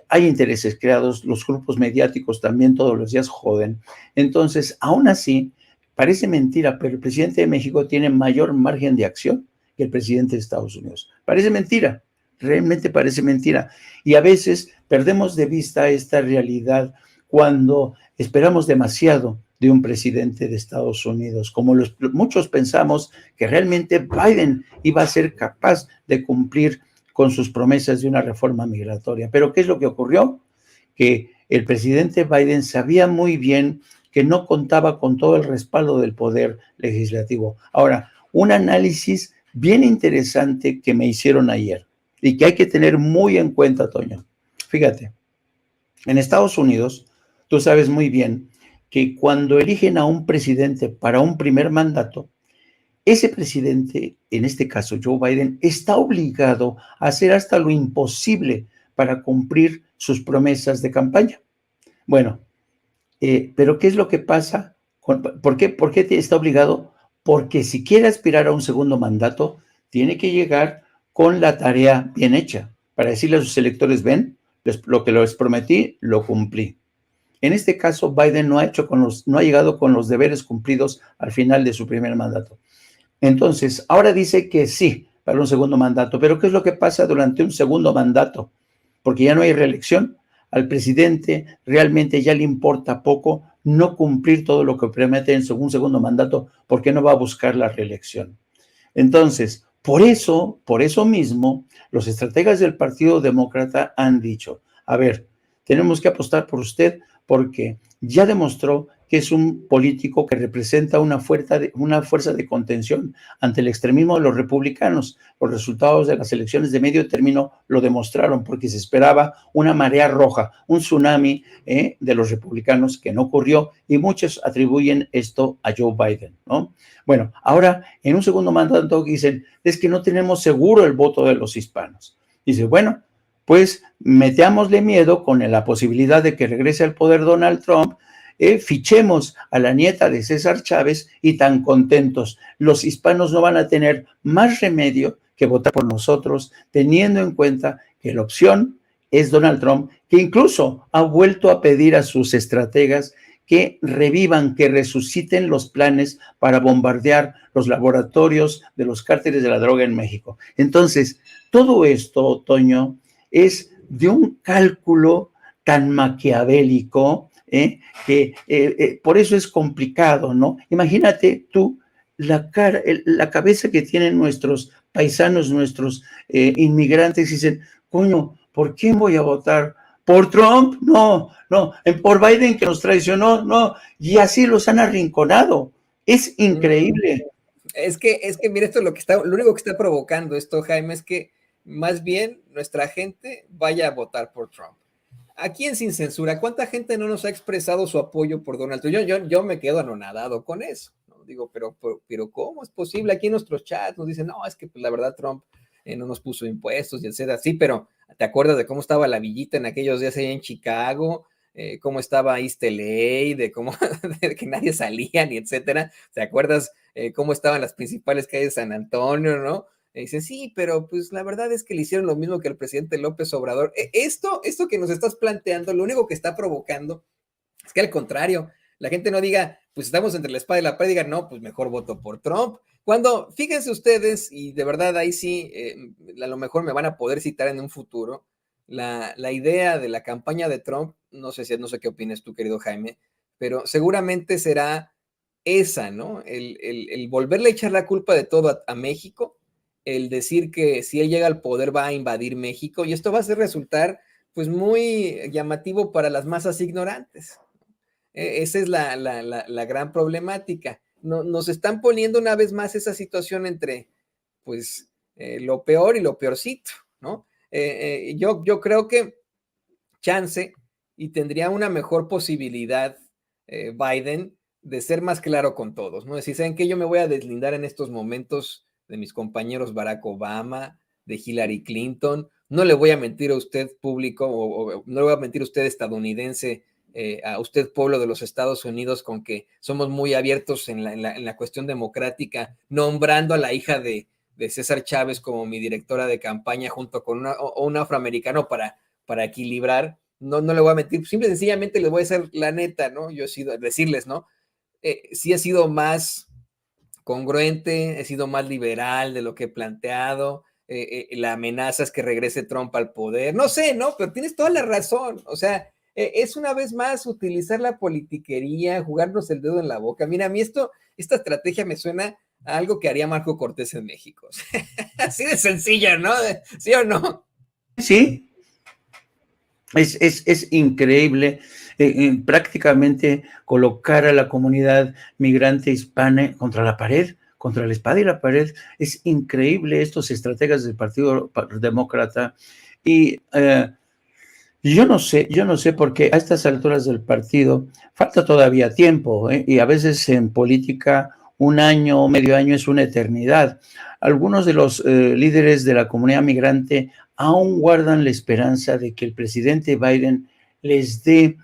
hay intereses creados, los grupos mediáticos también todos los días joden. Entonces, aún así, parece mentira, pero el presidente de México tiene mayor margen de acción que el presidente de Estados Unidos. Parece mentira, realmente parece mentira. Y a veces perdemos de vista esta realidad cuando esperamos demasiado de un presidente de Estados Unidos, como muchos pensamos que realmente Biden iba a ser capaz de cumplir con sus promesas de una reforma migratoria. Pero ¿qué es lo que ocurrió? Que el presidente Biden sabía muy bien que no contaba con todo el respaldo del poder legislativo. Ahora, un análisis bien interesante que me hicieron ayer y que hay que tener muy en cuenta, Toño. Fíjate, en Estados Unidos, tú sabes muy bien que cuando eligen a un presidente para un primer mandato, ese presidente, en este caso Joe Biden, está obligado a hacer hasta lo imposible para cumplir sus promesas de campaña. Bueno, pero ¿qué es lo que pasa? ¿Por qué está obligado? Porque si quiere aspirar a un segundo mandato, tiene que llegar con la tarea bien hecha. para decirle a sus electores, ven, lo que les prometí, lo cumplí. En este caso, Biden no ha llegado con los deberes cumplidos al final de su primer mandato. Entonces, ahora dice que sí, para un segundo mandato. Pero ¿qué es lo que pasa durante un segundo mandato? Porque ya no hay reelección. Al presidente realmente ya le importa poco no cumplir todo lo que promete en un segundo mandato, porque no va a buscar la reelección. Entonces, por eso mismo, los estrategas del Partido Demócrata han dicho, a ver, tenemos que apostar por usted porque ya demostró que es un político que representa una fuerza de contención ante el extremismo de los republicanos. Los resultados de las elecciones de medio término lo demostraron, porque se esperaba una marea roja, un tsunami de los republicanos que no ocurrió, y muchos atribuyen esto a Joe Biden, ¿no? Bueno, ahora en un segundo mandato dicen, es que no tenemos seguro el voto de los hispanos. Dice, bueno, pues metámosle miedo con la posibilidad de que regrese al poder Donald Trump, fichemos a la nieta de César Chávez y tan contentos. Los hispanos no van a tener más remedio que votar por nosotros, teniendo en cuenta que la opción es Donald Trump, que incluso ha vuelto a pedir a sus estrategas que revivan, que resuciten los planes para bombardear los laboratorios de los cárteles de la droga en México. Entonces, todo esto, Toño, es de un cálculo tan maquiavélico, que por eso es complicado, ¿no? Imagínate tú la cabeza que tienen nuestros paisanos, nuestros inmigrantes, y dicen, coño, ¿por quién voy a votar? ¿Por Trump? No, por Biden, que nos traicionó, no, y así los han arrinconado. Es increíble. Es que mira, esto es lo único que está provocando esto, Jaime, es que más bien nuestra gente vaya a votar por Trump. Aquí en Sin Censura, ¿cuánta gente no nos ha expresado su apoyo por Donald Trump? Yo me quedo anonadado con eso, ¿no? Digo, pero ¿cómo es posible? Aquí en nuestros chats nos dicen, no, es que pues, la verdad Trump no nos puso impuestos y etcétera. Sí, pero ¿te acuerdas de cómo estaba la villita en aquellos días ahí en Chicago? Cómo estaba East LA, de cómo de que nadie salía ni etcétera. ¿Te acuerdas cómo estaban las principales calles de San Antonio, no? Dicen, sí, pero pues la verdad es que le hicieron lo mismo que el presidente López Obrador. Esto que nos estás planteando, lo único que está provocando es que al contrario, la gente no diga, pues estamos entre la espada y la pared, diga, no, pues mejor voto por Trump. Cuando, fíjense ustedes, y de verdad ahí sí, a lo mejor me van a poder citar en un futuro, la idea de la campaña de Trump, no sé qué opinas tú, querido Jaime, pero seguramente será esa, ¿no? El volverle a echar la culpa de todo a México, el decir que si él llega al poder va a invadir México, y esto va a hacer resultar pues muy llamativo para las masas ignorantes. Esa es la gran problemática. Nos están poniendo una vez más esa situación entre pues lo peor y lo peorcito, ¿no? Yo creo que chance y tendría una mejor posibilidad Biden de ser más claro con todos, ¿no? Decir, ¿saben qué? Yo me voy a deslindar en estos momentos de mis compañeros Barack Obama, de Hillary Clinton, no le voy a mentir a usted público, o no le voy a mentir a usted estadounidense, a usted pueblo de los Estados Unidos, con que somos muy abiertos en la cuestión democrática, nombrando a la hija de César Chávez como mi directora de campaña junto con un afroamericano para equilibrar. No le voy a mentir, simple y sencillamente les voy a decir la neta, ¿no? Yo he sido, decirles, ¿no? Sí he sido más congruente, he sido más liberal de lo que he planteado, la amenaza es que regrese Trump al poder, no sé, ¿no? Pero tienes toda la razón, o sea, es una vez más utilizar la politiquería, jugarnos el dedo en la boca. Mira, a mí esta estrategia me suena a algo que haría Marco Cortés en México. Así de sencilla, ¿no? ¿Sí o no? Sí, es increíble prácticamente colocar a la comunidad migrante hispana contra la pared, contra la espada y la pared. Es increíble estos estrategas del Partido Demócrata. Y yo no sé por qué a estas alturas del partido falta todavía tiempo, y a veces en política un año o medio año es una eternidad. Algunos de los líderes de la comunidad migrante aún guardan la esperanza de que el presidente Biden les dé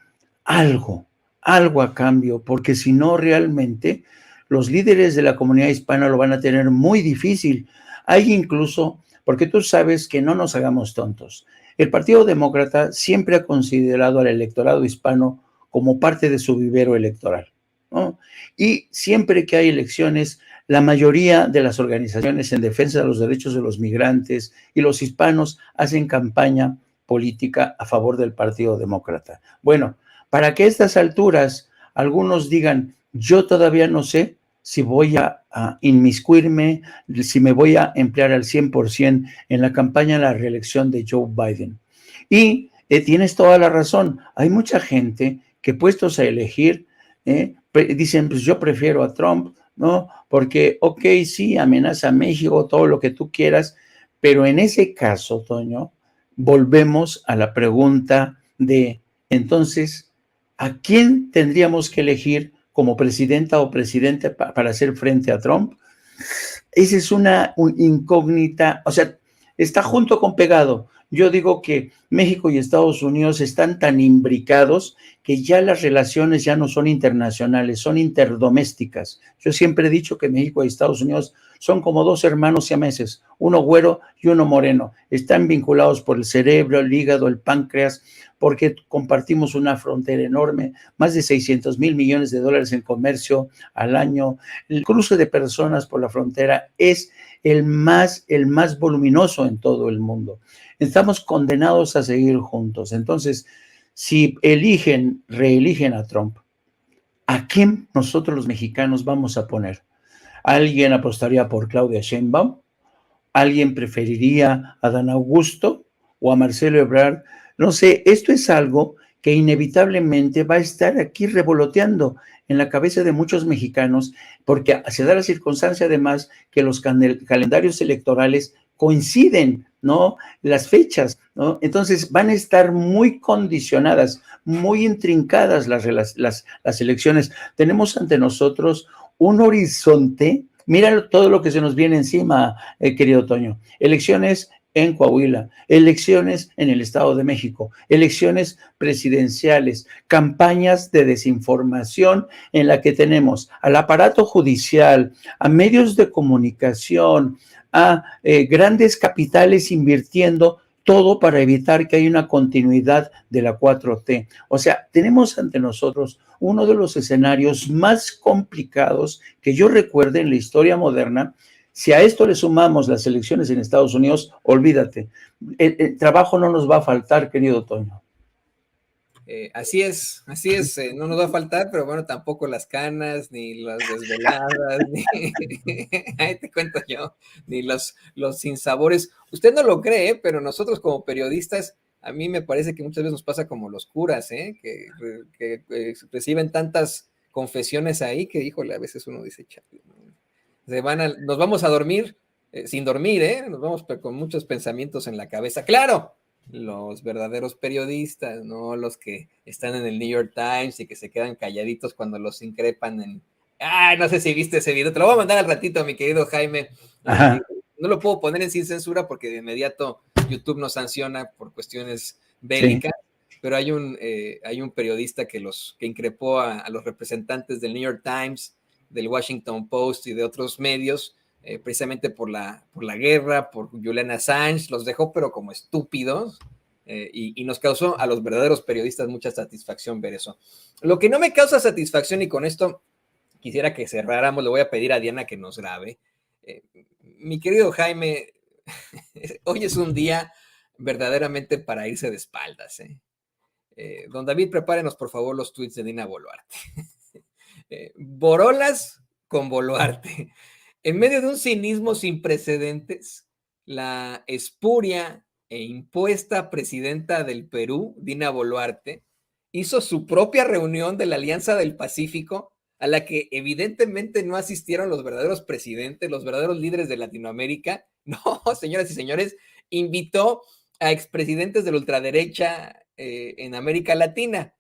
algo a cambio, porque si no, realmente los líderes de la comunidad hispana lo van a tener muy difícil. Hay incluso porque tú sabes que no nos hagamos tontos. El Partido Demócrata siempre ha considerado al electorado hispano como parte de su vivero electoral, ¿no? Y siempre que hay elecciones, la mayoría de las organizaciones en defensa de los derechos de los migrantes y los hispanos hacen campaña política a favor del Partido Demócrata. Bueno, para que a estas alturas algunos digan, yo todavía no sé si voy a inmiscuirme, si me voy a emplear al 100% en la campaña de la reelección de Joe Biden. Y tienes toda la razón, hay mucha gente que puestos a elegir, dicen, pues yo prefiero a Trump, ¿no? Porque, ok, sí, amenaza a México, todo lo que tú quieras, pero en ese caso, Toño, volvemos a la pregunta de, entonces, ¿a quién tendríamos que elegir como presidenta o presidente para hacer frente a Trump? Esa es una incógnita, o sea, está junto con pegado. Yo digo que México y Estados Unidos están tan imbricados que ya las relaciones ya no son internacionales, son interdomésticas. Yo siempre he dicho que México y Estados Unidos son como dos hermanos siameses, uno güero y uno moreno. Están vinculados por el cerebro, el hígado, el páncreas, porque compartimos una frontera enorme, más de 600 mil millones de dólares en comercio al año. El cruce de personas por la frontera es el más voluminoso en todo el mundo. Estamos condenados a seguir juntos. Entonces, si reeligen a Trump, ¿a quién nosotros los mexicanos vamos a poner? ¿Alguien apostaría por Claudia Sheinbaum? ¿Alguien preferiría a Dan Augusto o a Marcelo Ebrard? No sé, esto es algo que inevitablemente va a estar aquí revoloteando en la cabeza de muchos mexicanos, porque se da la circunstancia además que los calendarios electorales coinciden, ¿no? Las fechas, ¿no? Entonces van a estar muy condicionadas, muy intrincadas las elecciones. Tenemos ante nosotros un horizonte. Mira todo lo que se nos viene encima, querido Toño. Elecciones en Coahuila, elecciones en el Estado de México, elecciones presidenciales, campañas de desinformación en la que tenemos al aparato judicial, a medios de comunicación, a grandes capitales invirtiendo todo para evitar que haya una continuidad de la 4T. O sea, tenemos ante nosotros uno de los escenarios más complicados que yo recuerde en la historia moderna. Si a esto le sumamos las elecciones en Estados Unidos, olvídate, el trabajo no nos va a faltar, querido Toño. Así es, no nos va a faltar, pero bueno, tampoco las canas, ni las desveladas, ni, ahí te cuento yo, ni los sinsabores. Usted no lo cree, pero nosotros como periodistas, a mí me parece que muchas veces nos pasa como los curas, que reciben tantas confesiones ahí que, híjole, a veces uno dice, chale, nos vamos a dormir sin dormir, nos vamos con muchos pensamientos en la cabeza. ¡Claro! Los verdaderos periodistas, no los que están en el New York Times y que se quedan calladitos cuando los increpan en... No sé si viste ese video, te lo voy a mandar al ratito, mi querido Jaime. No lo puedo poner en sin censura porque de inmediato YouTube nos sanciona por cuestiones bélicas, sí. Pero hay un periodista que increpó a los representantes del New York Times, del Washington Post y de otros medios, precisamente por la guerra, por Julian Assange, los dejó pero como estúpidos, y nos causó a los verdaderos periodistas mucha satisfacción ver eso. Lo que no me causa satisfacción, y con esto quisiera que cerráramos, le voy a pedir a Diana que nos grabe. Mi querido Jaime, hoy es un día verdaderamente para irse de espaldas. Don David, prepárenos por favor los tweets de Dina Boluarte. Borolas con Boluarte. En medio de un cinismo sin precedentes, la espuria e impuesta presidenta del Perú, Dina Boluarte, hizo su propia reunión de la Alianza del Pacífico, a la que evidentemente no asistieron los verdaderos presidentes, los verdaderos líderes de Latinoamérica. No, señoras y señores, invitó a expresidentes de la ultraderecha en América Latina,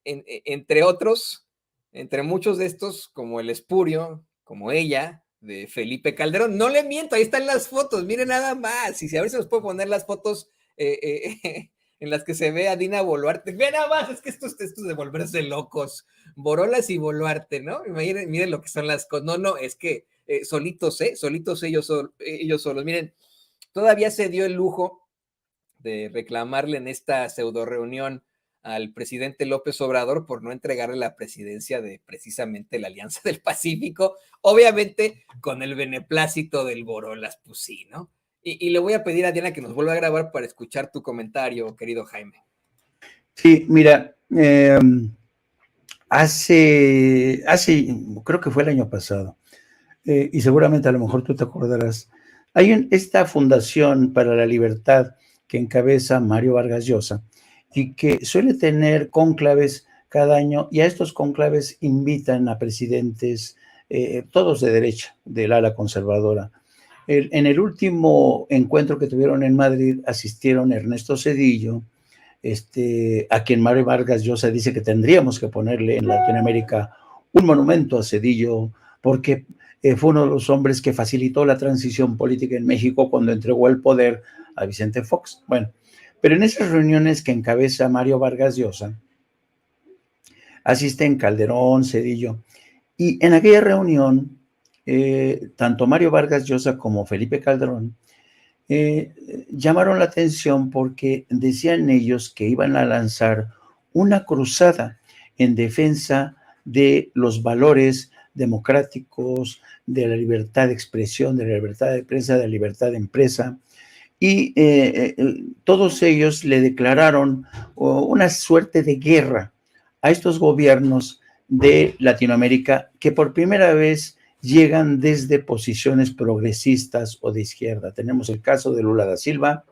entre otros, entre muchos de estos, como el espurio, como ella, de Felipe Calderón. No le miento, ahí están las fotos, miren nada más. Y si a ver si nos puedo poner las fotos en las que se ve a Dina Boluarte. Vean nada más, es que esto es de volverse locos. Borolas y Boluarte, ¿no? Miren lo que son las cosas. No, es que solitos ellos solos. Miren, todavía se dio el lujo de reclamarle en esta pseudo reunión al presidente López Obrador por no entregarle la presidencia de precisamente la Alianza del Pacífico, obviamente con el beneplácito del Borolas, pues sí, ¿no? Y le voy a pedir a Diana que nos vuelva a grabar para escuchar tu comentario, querido Jaime. Sí, mira, creo que fue el año pasado, y seguramente a lo mejor tú te acordarás, hay esta Fundación para la Libertad que encabeza Mario Vargas Llosa y que suele tener cónclaves cada año, y a estos cónclaves invitan a presidentes, todos de derecha, del ala conservadora. En el último encuentro que tuvieron en Madrid asistieron Ernesto Zedillo, a quien Mario Vargas Llosa dice que tendríamos que ponerle en Latinoamérica un monumento a Zedillo, porque fue uno de los hombres que facilitó la transición política en México cuando entregó el poder a Vicente Fox. Bueno, pero en esas reuniones que encabeza Mario Vargas Llosa, asisten Calderón, Zedillo, y en aquella reunión, tanto Mario Vargas Llosa como Felipe Calderón llamaron la atención porque decían ellos que iban a lanzar una cruzada en defensa de los valores democráticos, de la libertad de expresión, de la libertad de prensa, de la libertad de empresa, y todos ellos le declararon una suerte de guerra a estos gobiernos de Latinoamérica que por primera vez llegan desde posiciones progresistas o de izquierda. Tenemos el caso de Lula da Silva,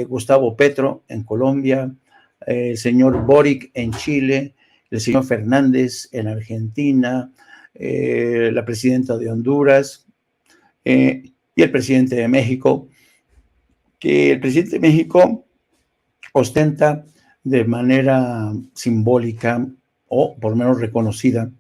Gustavo Petro en Colombia, el señor Boric en Chile, el señor Fernández en Argentina, la presidenta de Honduras y el presidente de México, que el presidente de México ostenta de manera simbólica o por lo menos reconocida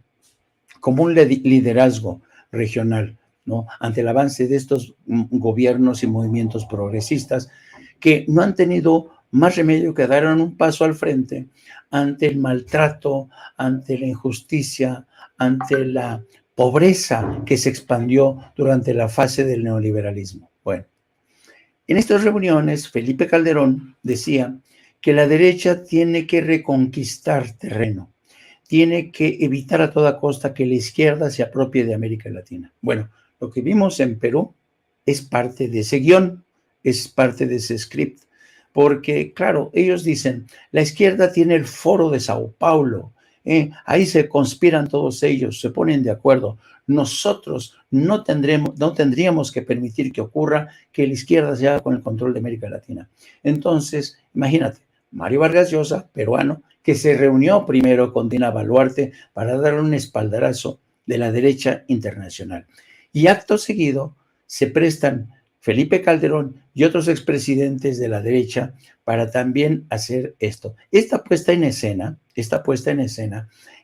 como un liderazgo regional, ¿no? Ante el avance de estos gobiernos y movimientos progresistas que no han tenido más remedio que dar un paso al frente ante el maltrato, ante la injusticia, ante la pobreza que se expandió durante la fase del neoliberalismo. Bueno, en estas reuniones, Felipe Calderón decía que la derecha tiene que reconquistar terreno, tiene que evitar a toda costa que la izquierda se apropie de América Latina. Bueno, lo que vimos en Perú es parte de ese guión, es parte de ese script, porque, claro, ellos dicen, la izquierda tiene el foro de Sao Paulo, ahí se conspiran todos ellos, se ponen de acuerdo. Nosotros no tendríamos que permitir que ocurra que la izquierda se haga con el control de América Latina. Entonces, imagínate, Mario Vargas Llosa, peruano, que se reunió primero con Dina Boluarte para darle un espaldarazo de la derecha internacional. Y acto seguido se prestan Felipe Calderón y otros expresidentes de la derecha para también hacer esto. Esta puesta en escena,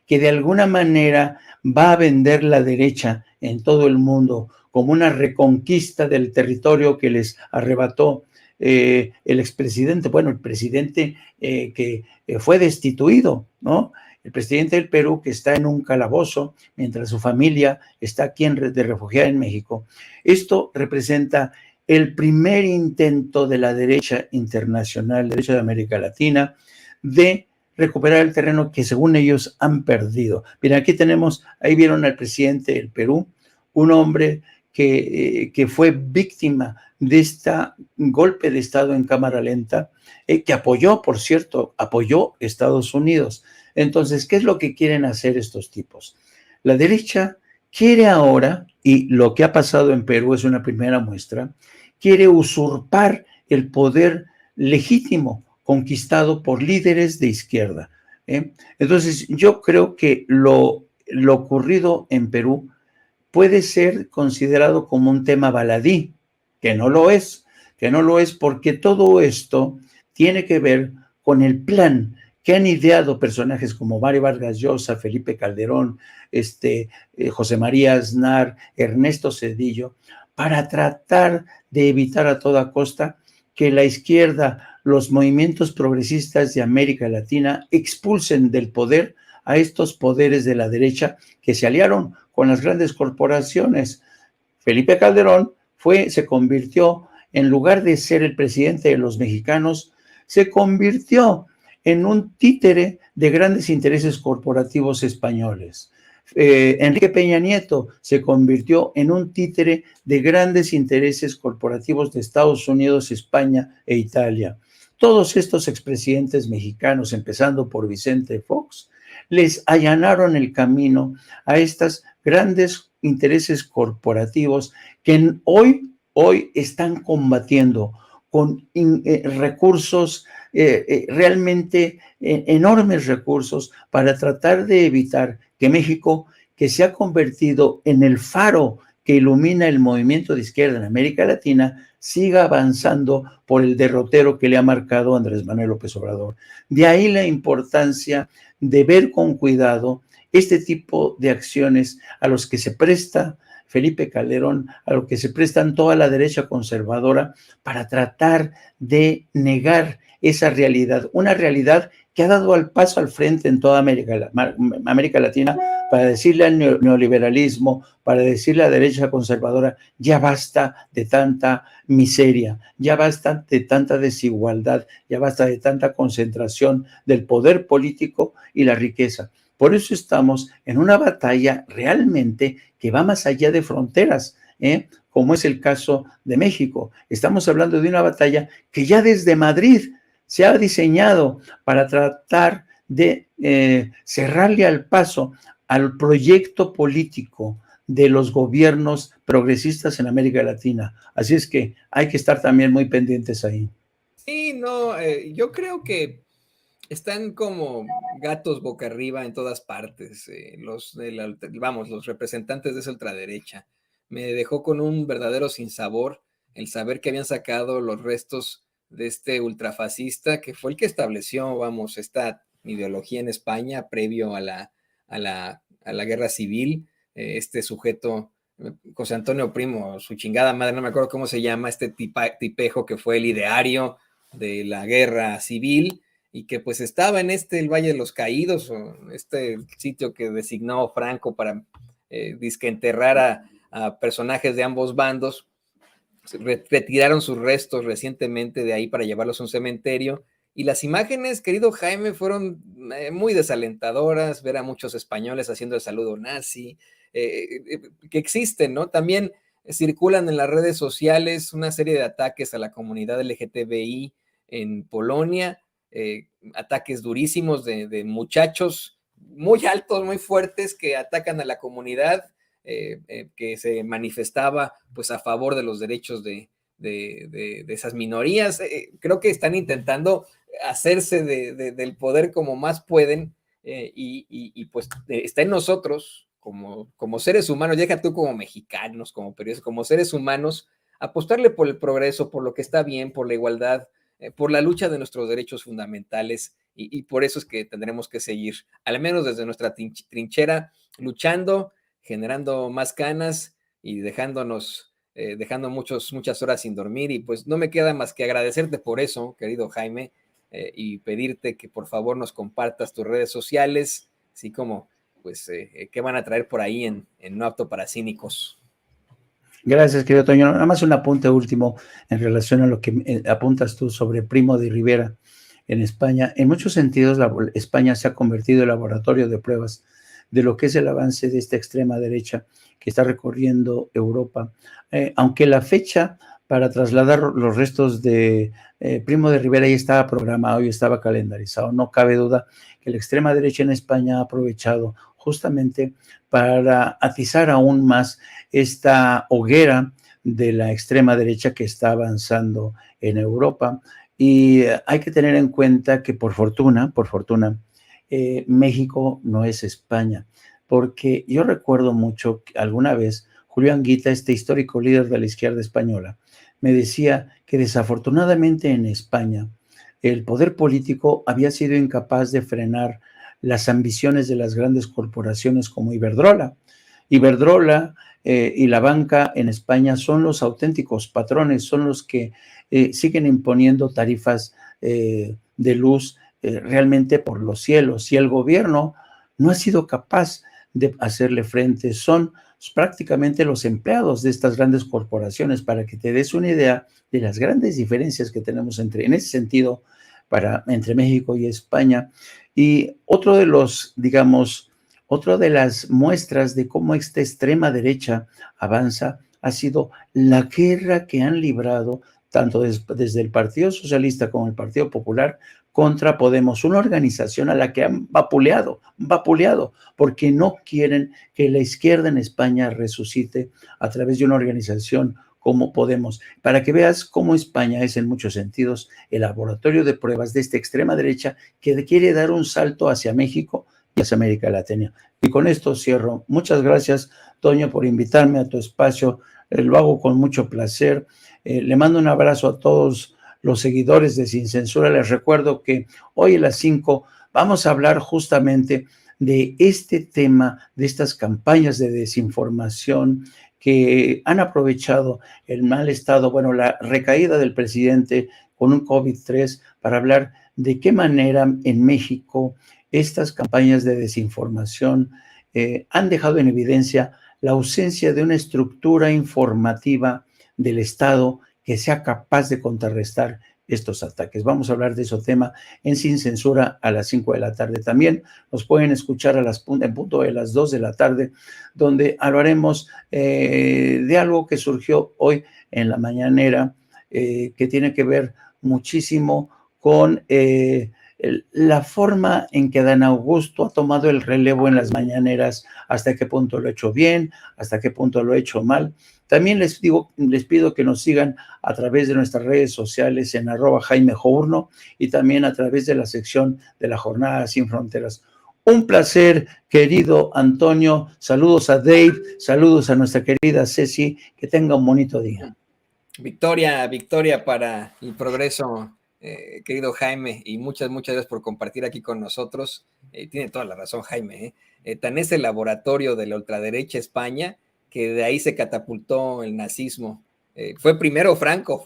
que de alguna manera va a vender la derecha en todo el mundo como una reconquista del territorio que les arrebató el expresidente, bueno, el presidente que fue destituido, ¿no? El presidente del Perú que está en un calabozo mientras su familia está aquí de refugiada en México. Esto representa el primer intento de la derecha internacional, derecha de América Latina, de recuperar el terreno que según ellos han perdido. Miren, aquí tenemos, ahí vieron al presidente del Perú, un hombre que fue víctima de este golpe de Estado en cámara lenta, que apoyó, por cierto, apoyó Estados Unidos. Entonces, ¿qué es lo que quieren hacer estos tipos? La derecha quiere ahora, y lo que ha pasado en Perú es una primera muestra, quiere usurpar el poder legítimo conquistado por líderes de izquierda. Entonces, yo creo que lo ocurrido en Perú puede ser considerado como un tema baladí, que no lo es porque todo esto tiene que ver con el plan que han ideado personajes como Mario Vargas Llosa, Felipe Calderón, José María Aznar, Ernesto Zedillo, para tratar de evitar a toda costa que la izquierda, los movimientos progresistas de América Latina expulsen del poder a estos poderes de la derecha que se aliaron con las grandes corporaciones. Felipe Calderón se convirtió en lugar de ser el presidente de los mexicanos, se convirtió en un títere de grandes intereses corporativos españoles. Enrique Peña Nieto se convirtió en un títere de grandes intereses corporativos de Estados Unidos, España e Italia. Todos estos expresidentes mexicanos, empezando por Vicente Fox, les allanaron el camino a estos grandes intereses corporativos que hoy están combatiendo con recursos, realmente enormes recursos, para tratar de evitar que México, que se ha convertido en el faro que ilumina el movimiento de izquierda en América Latina, siga avanzando por el derrotero que le ha marcado Andrés Manuel López Obrador. De ahí la importancia de ver con cuidado este tipo de acciones a los que se presta Felipe Calderón, a lo que se prestan toda la derecha conservadora para tratar de negar esa realidad, una realidad que ha dado el paso al frente en toda América Latina, para decirle al neoliberalismo, para decirle a la derecha conservadora: ya basta de tanta miseria, ya basta de tanta desigualdad, ya basta de tanta concentración del poder político y la riqueza. Por eso estamos en una batalla realmente que va más allá de fronteras, como es el caso de México. Estamos hablando de una batalla que ya desde Madrid se ha diseñado para tratar de cerrarle al paso al proyecto político de los gobiernos progresistas en América Latina. Así es que hay que estar también muy pendientes ahí. Sí, no, yo creo que están como gatos boca arriba en todas partes, los representantes de esa ultraderecha. Me dejó con un verdadero sinsabor el saber que habían sacado los restos de este ultrafascista, que fue el que estableció, vamos, esta ideología en España previo a la guerra civil. Este sujeto, José Antonio Primo, su chingada madre, no me acuerdo cómo se llama, este tipejo que fue el ideario de la guerra civil, y que pues estaba en el Valle de los Caídos, o este sitio que designó Franco para disque enterrar a personajes de ambos bandos. Retiraron sus restos recientemente de ahí para llevarlos a un cementerio, y las imágenes, querido Jaime, fueron muy desalentadoras. Ver a muchos españoles haciendo el saludo nazi, que existen, ¿no? También circulan en las redes sociales una serie de ataques a la comunidad LGTBI en Polonia, ataques durísimos de muchachos muy altos, muy fuertes, que atacan a la comunidad que se manifestaba pues a favor de los derechos de esas minorías. Creo que están intentando hacerse del poder como más pueden, y pues está en nosotros como seres humanos, deja tú como mexicanos, como periodistas, como seres humanos, apostarle por el progreso, por lo que está bien, por la igualdad, por la lucha de nuestros derechos fundamentales, y por eso es que tendremos que seguir, al menos desde nuestra trinchera, luchando, generando más canas y dejando muchas horas sin dormir. Y pues no me queda más que agradecerte por eso, querido Jaime, y pedirte que por favor nos compartas tus redes sociales, así como pues qué van a traer por ahí en No Apto para Cínicos. Gracias, querido Toño. Nada más un apunte último en relación a lo que apuntas tú sobre Primo de Rivera en España. En muchos sentidos, España se ha convertido en laboratorio de pruebas de lo que es el avance de esta extrema derecha que está recorriendo Europa. Aunque la fecha para trasladar los restos de Primo de Rivera ya estaba programado y estaba calendarizado, no cabe duda que la extrema derecha en España ha aprovechado justamente para atizar aún más esta hoguera de la extrema derecha que está avanzando en Europa. Y hay que tener en cuenta que por fortuna, México no es España, porque yo recuerdo mucho que alguna vez Julio Anguita, este histórico líder de la izquierda española, me decía que desafortunadamente en España el poder político había sido incapaz de frenar las ambiciones de las grandes corporaciones como Iberdrola. Iberdrola y la banca en España son los auténticos patrones, son los que siguen imponiendo tarifas de luz realmente por los cielos, y el gobierno no ha sido capaz de hacerle frente. Son prácticamente los empleados de estas grandes corporaciones, para que te des una idea de las grandes diferencias que tenemos en ese sentido entre México y España. Y otro de los, digamos, otra de las muestras de cómo esta extrema derecha avanza ha sido la guerra que han librado tanto desde el Partido Socialista como el Partido Popular contra Podemos, una organización a la que han vapuleado, porque no quieren que la izquierda en España resucite a través de una organización como Podemos, para que veas cómo España es en muchos sentidos el laboratorio de pruebas de esta extrema derecha que quiere dar un salto hacia México y hacia América Latina. Y con esto cierro. Muchas gracias, Toño, por invitarme a tu espacio. Lo hago con mucho placer. Le mando un abrazo a todos los seguidores de Sin Censura. Les recuerdo que hoy a las 5 vamos a hablar justamente de este tema, de estas campañas de desinformación que han aprovechado el mal estado, bueno, la recaída del presidente con un COVID-3 para hablar de qué manera en México estas campañas de desinformación han dejado en evidencia la ausencia de una estructura informativa del Estado que sea capaz de contrarrestar estos ataques. Vamos a hablar de ese tema en Sin Censura a las 5 de la tarde. También nos pueden escuchar en punto de las 2 de la tarde, donde hablaremos de algo que surgió hoy en la mañanera, que tiene que ver muchísimo con la forma en que Dan Augusto ha tomado el relevo en las mañaneras, hasta qué punto lo ha hecho bien, hasta qué punto lo ha hecho mal. También les pido que nos sigan a través de nuestras redes sociales en @JaimeJourno y también a través de la sección de la Jornada Sin Fronteras. Un placer, querido Antonio. Saludos a Dave, saludos a nuestra querida Ceci. Que tenga un bonito día. Victoria para el progreso, querido Jaime, y muchas gracias por compartir aquí con nosotros. Tiene toda la razón, Jaime. Tan es el laboratorio de la ultraderecha España que de ahí se catapultó el nazismo. Fue primero Franco.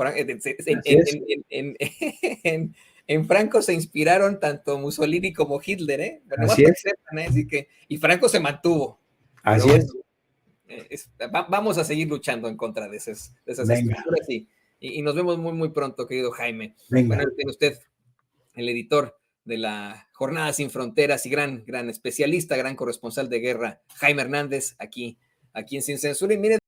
En Franco se inspiraron tanto Mussolini como Hitler, bueno, más para que sepan, así que, y Franco se mantuvo. Así es. Vamos a seguir luchando en contra de esas estructuras y nos vemos muy pronto, querido Jaime. Venga. Bueno, tiene usted el editor de la Jornada Sin Fronteras y gran especialista, gran corresponsal de guerra, Jaime Hernández, aquí en Sin Censura. Y miren,